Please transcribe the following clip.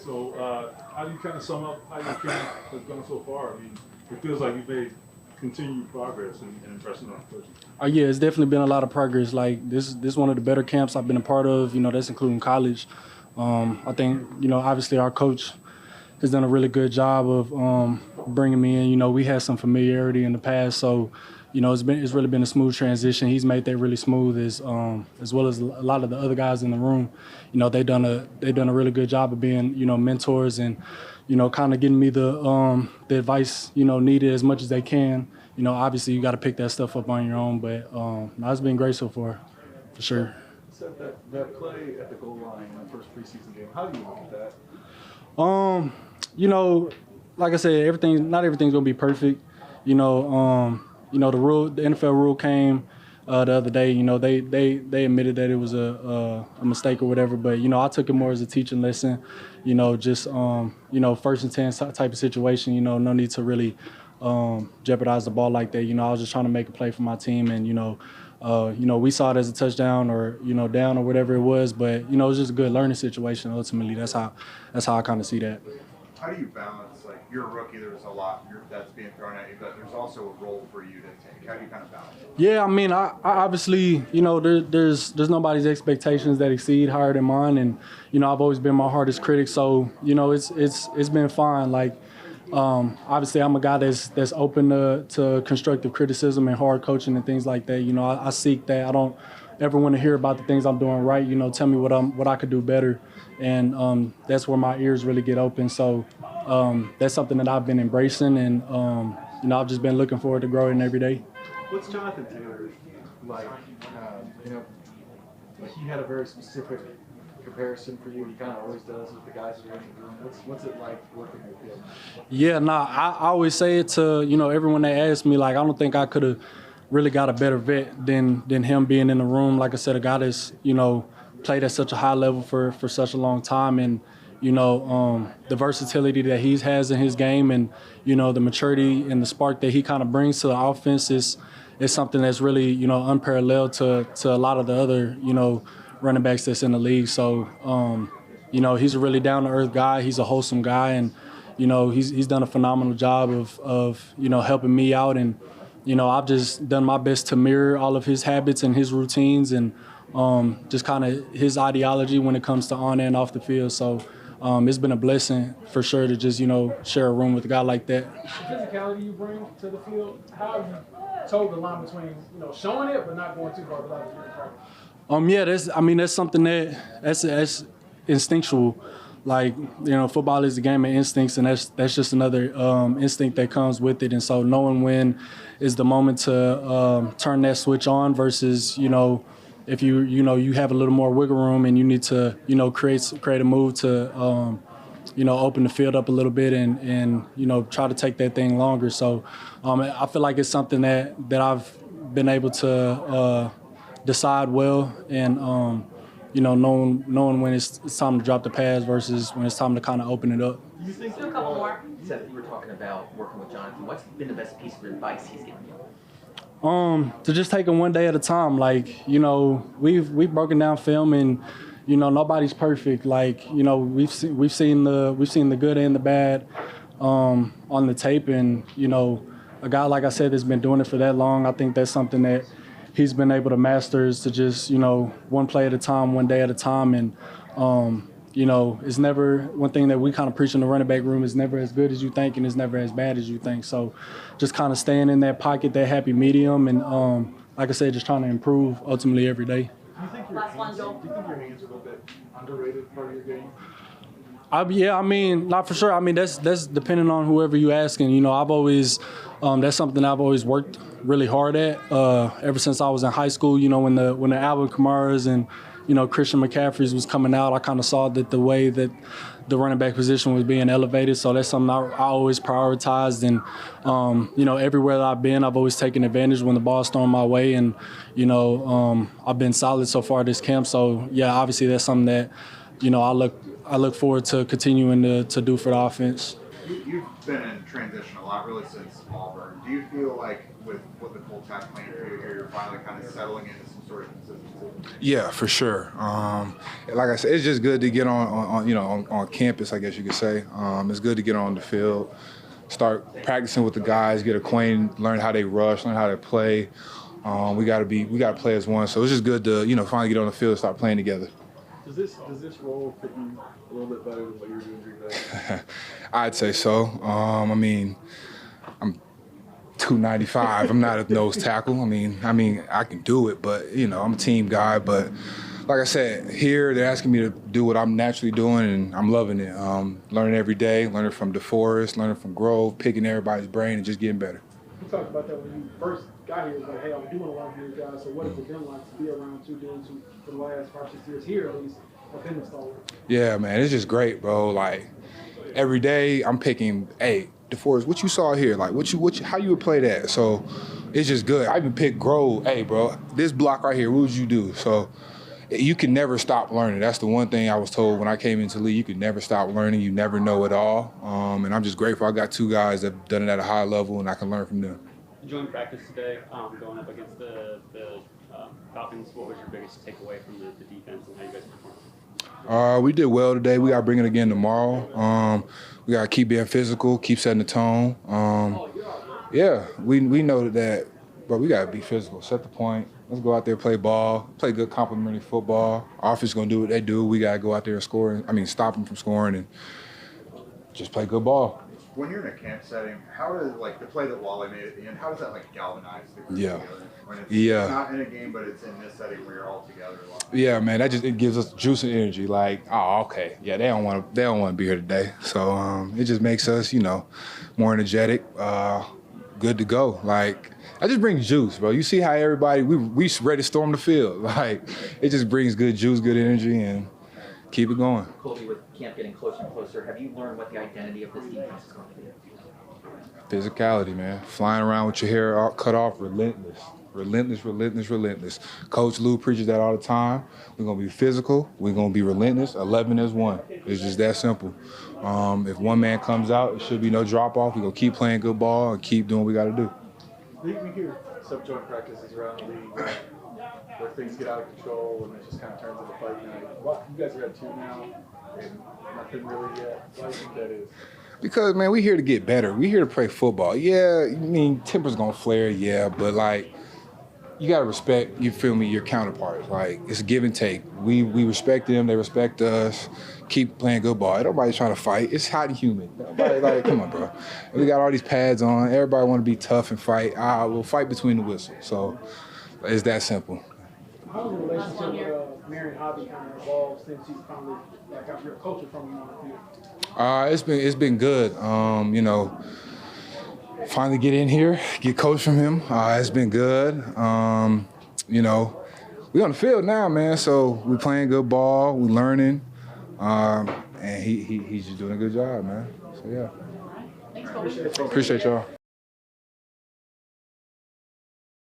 So how do you kind of sum up how your camp has gone so far? I mean, it feels like you've made continued progress and impressing on coaches. Yeah, it's definitely been a lot of progress. Like this is one of the better camps I've been a part of. That's including college. I think obviously our coach has done a really good job of bringing me in. We had some familiarity in the past, so it's really been a smooth transition. He's made that really smooth as well as a lot of the other guys in the room. They've done a really good job of being mentors and kind of getting me the advice needed as much as they can. Obviously you got to pick that stuff up on your own, but it's been great so far, for sure. So that play at the goal line in the first preseason game, how do you look at that? Like I said, not everything's gonna be perfect. The NFL rule came the other day. They admitted that it was a mistake or whatever, but I took it more as a teaching lesson. Just first and 10 type of situation. No need to really jeopardize the ball like that. I was just trying to make a play for my team, and we saw it as a touchdown or down or whatever it was, but it was just a good learning situation. Ultimately, that's how I kind of see that. How do you balance, like, you're a rookie, there's a lot that's being thrown at you, but there's also a role for you to take. How do you kind of balance it? Yeah, I mean, I obviously, there's nobody's expectations that exceed higher than mine, and I've always been my hardest critic, so it's been fine. Like, obviously, I'm a guy that's open to constructive criticism and hard coaching and things like that. I seek that. I don't ever want to hear about the things I'm doing right. Tell me what I could do better, and that's where my ears really get open. So that's something that I've been embracing, and I've just been looking forward to growing every day. What's Jonathan Taylor like? He had a very specific comparison for you. He kind of always does with the guys who are in the room. What's it like working with him? Yeah, I always say it to everyone that asks me. Like, I don't think I could have really got a better vet than him being in the room. Like I said, a guy that's played at such a high level for such a long time, and the versatility that he has in his game, and the maturity and the spark that he kind of brings to the offense is something that's really unparalleled to a lot of the other running backs that's in the league. So he's a really down to earth guy. He's a wholesome guy, and he's done a phenomenal job of helping me out, and I've just done my best to mirror all of his habits and his routines, and just kind of his ideology when it comes to on and off the field. So it's been a blessing for sure to just share a room with a guy like that. The physicality you bring to the field, how have you told the line between showing it but not going too far without it being practice? That's something that's instinctual. Like, football is a game of instincts, and that's just another instinct that comes with it. And so knowing when is the moment to turn that switch on versus if you have a little more wiggle room and you need to create a move to open the field up a little bit and try to take that thing longer. So I feel like it's something that I've been able to decide well, and knowing when it's time to drop the pass versus when it's time to kind of open it up. You think a couple more? Seth, you were talking about working with Jonathan. What's been the best piece of advice he's given you? To just take it one day at a time. Like, we've broken down film, and nobody's perfect. Like, we've seen the good and the bad on the tape, and a guy like I said that's been doing it for that long, I think that's something that he's been able to master, is to just one play at a time, one day at a time, and it's never one thing that we kind of preach in the running back room is never as good as you think, and it's never as bad as you think. So just kind of staying in that pocket, that happy medium, and like I said, just trying to improve ultimately every day. Do you think your hands are a little bit underrated part of your game? Not for sure. That's depending on whoever you asking. I've always, that's something I've always worked really hard at ever since I was in high school. When the Alvin Kamara's and Christian McCaffrey's was coming out, I kind of saw that the way that the running back position was being elevated. So that's something I always prioritized. And, everywhere that I've been, I've always taken advantage when the ball's thrown my way. And, I've been solid so far this camp. So, yeah, obviously that's something that, I look forward to continuing to do for the offense. You've been in transition a lot, really, since Auburn. Do you feel like with what the Colts have planned for you here, you're finally kind of settling into some sort of consistency? Yeah, for sure. Like I said, it's just good to get on campus, I guess you could say. It's good to get on the field, start practicing with the guys, get acquainted, learn how they rush, learn how they play. We got to play as one. So it's just good to finally get on the field and start playing together. Does this role fit you a little bit better than what you were doing Green Bay? I'd say so. I mean, I'm 295. I'm not a nose tackle. I mean, I can do it, but I'm a team guy. But like I said, here they're asking me to do what I'm naturally doing, and I'm loving it. Learning every day, learning from Deforest, learning from Grove, picking everybody's brain, and just getting better. You talked about that when you first got here. It was like, hey, I do want to learn from these guys. So what has it been like to be around two dudes who, for the last 5-6 years here at least, have been the stalwart? Yeah, man, it's just great, bro. Like every day, I'm picking, hey, DeForest, what you saw here, like how you would play that. So it's just good. I even picked Grove. Hey, bro, this block right here, what would you do? So you can never stop learning. That's the one thing I was told when I came into the league. You can never stop learning. You never know it all. And I'm just grateful. I got two guys that have done it at a high level, and I can learn from them. Enjoying practice today, going up against the Falcons. What was your biggest takeaway from the defense and how you guys performed? We did well today. We got to bring it again tomorrow. We got to keep being physical, keep setting the tone. Yeah, we know that, but we got to be physical, set the point. Let's go out there, play ball, play good complementary football. Our offense is going to do what they do. We got to go out there and score. Stop them from scoring and just play good ball. When you're in a camp setting, how does the play that Walley made at the end? How does that galvanize the group together? When it's not in a game, but it's in this setting where you're all together a lot. Yeah, man, it gives us juice and energy. Like, oh, okay, yeah, they don't want to be here today. So it just makes us, more energetic, good to go. Like, that just brings juice, bro. You see how everybody we ready to storm the field. Like, it just brings good juice, good energy, and keep it going. Colby, with camp getting closer and closer, have you learned what the identity of this defense is going to be? Physicality, man. Flying around with your hair all cut off, relentless. Relentless. Coach Lou preaches that all the time. We're going to be physical. We're going to be relentless. 11 is one. It's just that simple. If one man comes out, it should be no drop-off. We're going to keep playing good ball and keep doing what we got to do. We hear subjoint practices around the league where things get out of control and it just kind of turns into fight night. Well, you guys are at 2 now, and nothing really yet. Why do you think that is? Because, man, we're here to get better. We're here to play football. Yeah, temper's going to flare, yeah, but, you got to respect, you feel me, your counterparts. It's a give and take. We respect them, they respect us. Keep playing good ball. Nobody's trying to fight. It's hot and humid. Nobody, come on, bro. We got all these pads on. Everybody want to be tough and fight. We'll fight between the whistles. So it's that simple. How has the relationship with Marion Hobby kind of evolved since he's finally got real culture from him on the field? It's been good. Finally get in here, get coached from him. It's been good. We on the field now, man. So we playing good ball, we learning, and he's just doing a good job, man. So yeah. Thanks, Colby. Appreciate y'all.